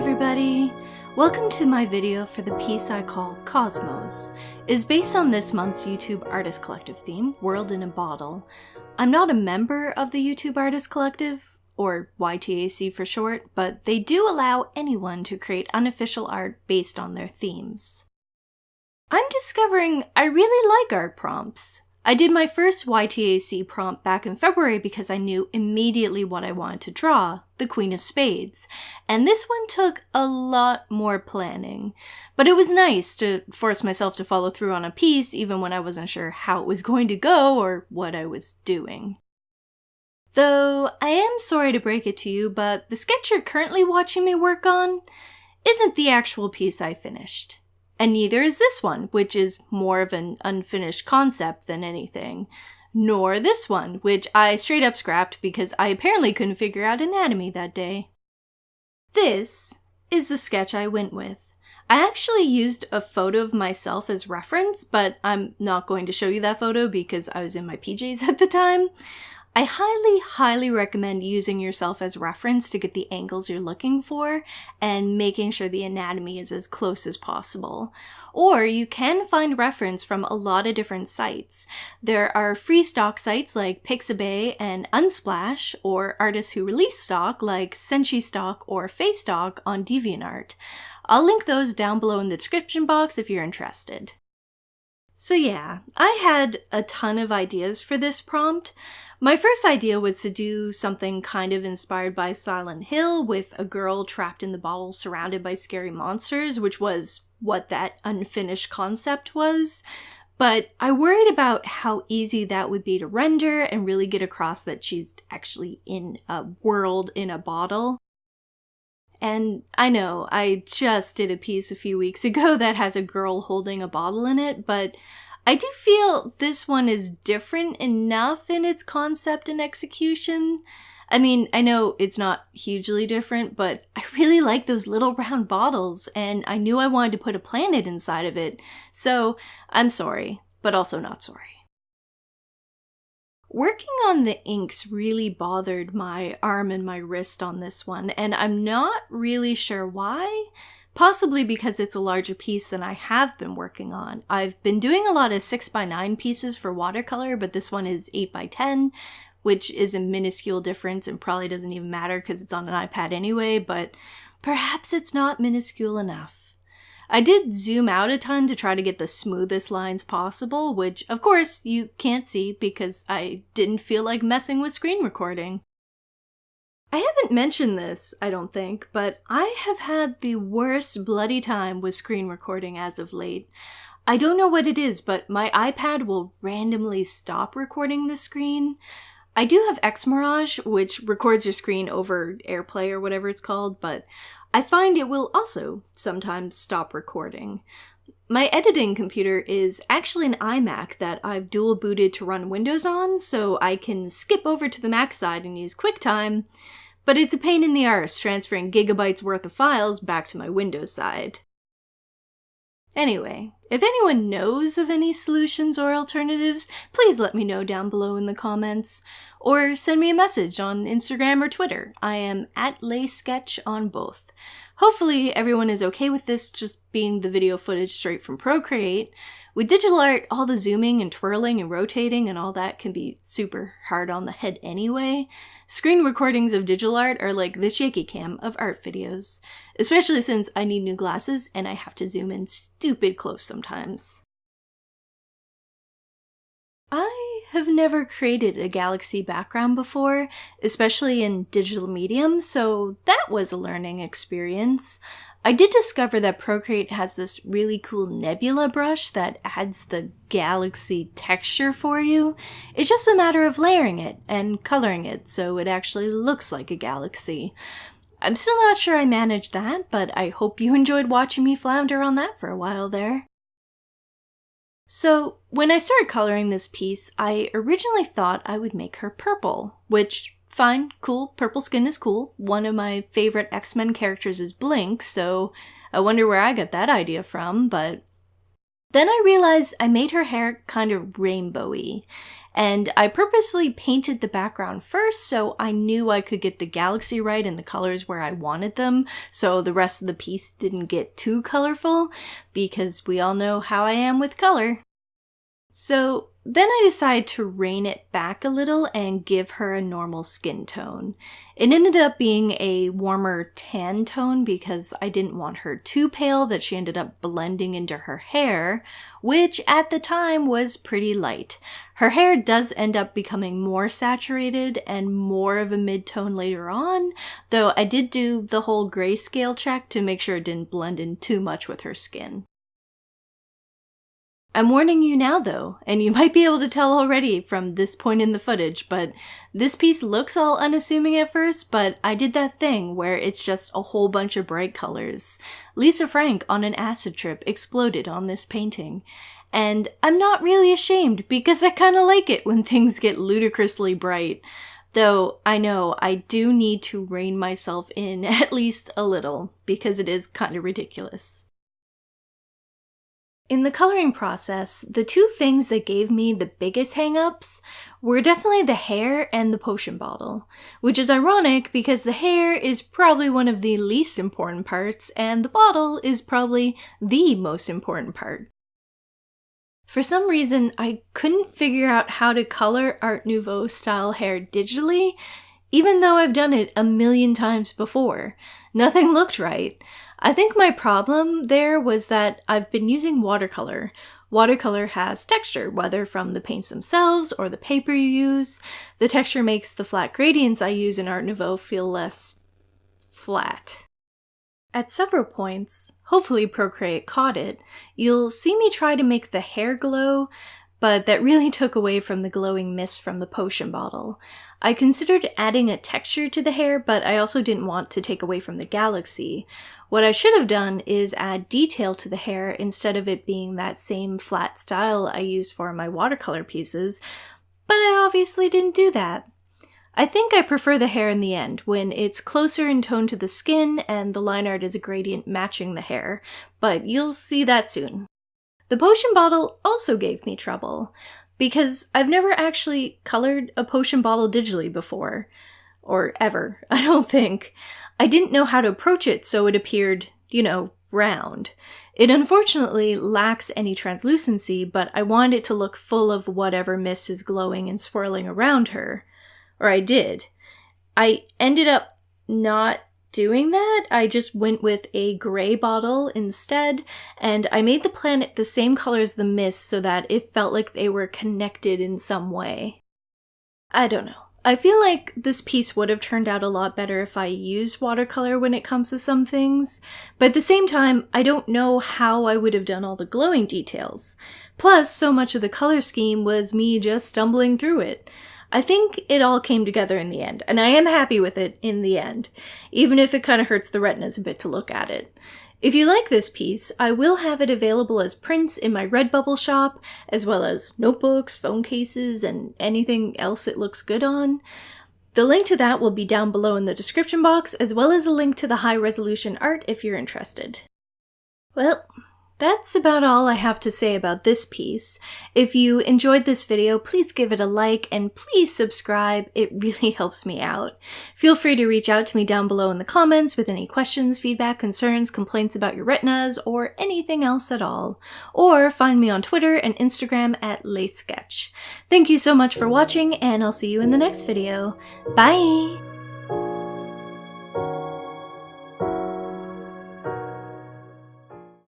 everybody! Welcome to my video for the piece I call Cosmos. It is based on this month's YouTube Artist Collective theme, World in a Bottle. I'm not a member of the YouTube Artist Collective, or YTAC for short, but they do allow anyone to create unofficial art based on their themes. I'm discovering I really like art prompts. I did my first YTAC prompt back in February because I knew immediately what I wanted to draw, the Queen of Spades, and this one took a lot more planning. But it was nice to force myself to follow through on a piece even when I wasn't sure how it was going to go or what I was doing. Though I am sorry to break it to you, but the sketch you're currently watching me work on isn't the actual piece I finished. And neither is this one, which is more of an unfinished concept than anything. Nor this one, which I straight up scrapped because I apparently couldn't figure out anatomy that day. This is the sketch I went with. I actually used a photo of myself as reference, but I'm not going to show you that photo because I was in my PJs at the time. I highly recommend using yourself as reference to get the angles you're looking for and making sure the anatomy is as close as possible. Or you can find reference from a lot of different sites. There are free stock sites like Pixabay and Unsplash, or artists who release stock like Senshi Stock or Facestock on DeviantArt. I'll link those down below in the description box if you're interested. So yeah, I had a ton of ideas for this prompt. My first idea was to do something kind of inspired by Silent Hill with a girl trapped in the bottle surrounded by scary monsters, which was what that unfinished concept was. But I worried about how easy that would be to render and really get across that she's actually in a world in a bottle. And I know, I just did a piece a few weeks ago that has a girl holding a bottle in it, but I do feel this one is different enough in its concept and execution. I mean, I know it's not hugely different, but I really like those little round bottles, and I knew I wanted to put a planet inside of it, so I'm sorry, but also not sorry. Working on the inks really bothered my arm and my wrist on this one, and I'm not really sure why. Possibly because it's a larger piece than I have been working on. I've been doing a lot of 6x9 pieces for watercolor, but this one is 8x10, which is a minuscule difference and probably doesn't even matter because it's on an iPad anyway, but perhaps it's not minuscule enough. I did zoom out a ton to try to get the smoothest lines possible, which of course you can't see because I didn't feel like messing with screen recording. I haven't mentioned this, I don't think, but I have had the worst bloody time with screen recording as of late. I don't know what it is, but my iPad will randomly stop recording the screen. I do have Xmirage, which records your screen over AirPlay or whatever it's called, but I find it will also sometimes stop recording. My editing computer is actually an iMac that I've dual booted to run Windows on, so I can skip over to the Mac side and use QuickTime, but it's a pain in the arse transferring gigabytes worth of files back to my Windows side. Anyway, if anyone knows of any solutions or alternatives, please let me know down below in the comments, or send me a message on Instagram or Twitter. I am at Leysketch on both. Hopefully everyone is okay with this just being the video footage straight from Procreate. With digital art, all the zooming and twirling and rotating and all that can be super hard on the head anyway. Screen recordings of digital art are like the shaky cam of art videos, especially since I need new glasses and I have to zoom in stupid close sometimes. I have never created a galaxy background before, especially in digital medium, so that was a learning experience. I did discover that Procreate has this really cool nebula brush that adds the galaxy texture for you. It's just a matter of layering it and coloring it so it actually looks like a galaxy. I'm still not sure I managed that, but I hope you enjoyed watching me flounder on that for a while there. So, when I started coloring this piece, I originally thought I would make her purple, which, fine, cool, purple skin is cool. One of my favorite X-Men characters is Blink, so I wonder where I got that idea from, but Then I realized I made her hair kind of rainbowy, and I purposefully painted the background first so I knew I could get the galaxy right and the colors where I wanted them, so the rest of the piece didn't get too colorful, because we all know how I am with color. So then I decided to rein it back a little and give her a normal skin tone. It ended up being a warmer tan tone because I didn't want her too pale that she ended up blending into her hair, which at the time was pretty light. Her hair does end up becoming more saturated and more of a mid-tone later on, though I did do the whole grayscale check to make sure it didn't blend in too much with her skin. I'm warning you now though, and you might be able to tell already from this point in the footage, but this piece looks all unassuming at first, but I did that thing where it's just a whole bunch of bright colors. Lisa Frank on an acid trip exploded on this painting. And I'm not really ashamed because I kinda like it when things get ludicrously bright. Though I know I do need to rein myself in at least a little because it is kinda ridiculous. In the coloring process, the two things that gave me the biggest hang-ups were definitely the hair and the potion bottle, which is ironic because the hair is probably one of the least important parts and the bottle is probably the most important part. For some reason, I couldn't figure out how to color Art Nouveau style hair digitally, even though I've done it a million times before. Nothing looked right. I think my problem there was that I've been using watercolor. Watercolor has texture, whether from the paints themselves or the paper you use. The texture makes the flat gradients I use in Art Nouveau feel less flat. At several points, hopefully Procreate caught it, you'll see me try to make the hair glow, but that really took away from the glowing mist from the potion bottle. I considered adding a texture to the hair, but I also didn't want to take away from the galaxy. What I should have done is add detail to the hair instead of it being that same flat style I use for my watercolor pieces, but I obviously didn't do that. I think I prefer the hair in the end, when it's closer in tone to the skin and the line art is a gradient matching the hair, but you'll see that soon. The potion bottle also gave me trouble, because I've never actually colored a potion bottle digitally before. Or ever, I don't think. I didn't know how to approach it so it appeared, round. It unfortunately lacks any translucency, but I wanted it to look full of whatever mist is glowing and swirling around her. Or I did. I ended up not doing that. I just went with a gray bottle instead, and I made the planet the same color as the mist so that it felt like they were connected in some way. I don't know. I feel like this piece would have turned out a lot better if I used watercolor when it comes to some things, but at the same time, I don't know how I would have done all the glowing details. Plus, so much of the color scheme was me just stumbling through it. I think it all came together in the end, and I am happy with it in the end, even if it kind of hurts the retinas a bit to look at it. If you like this piece, I will have it available as prints in my Redbubble shop, as well as notebooks, phone cases, and anything else it looks good on. The link to that will be down below in the description box, as well as a link to the high-resolution art if you're interested. Well, that's about all I have to say about this piece. If you enjoyed this video, please give it a like and please subscribe. It really helps me out. Feel free to reach out to me down below in the comments with any questions, feedback, concerns, complaints about your retinas, or anything else at all. Or find me on Twitter and Instagram at Leysketch. Thank you so much for watching, and I'll see you in the next video. Bye!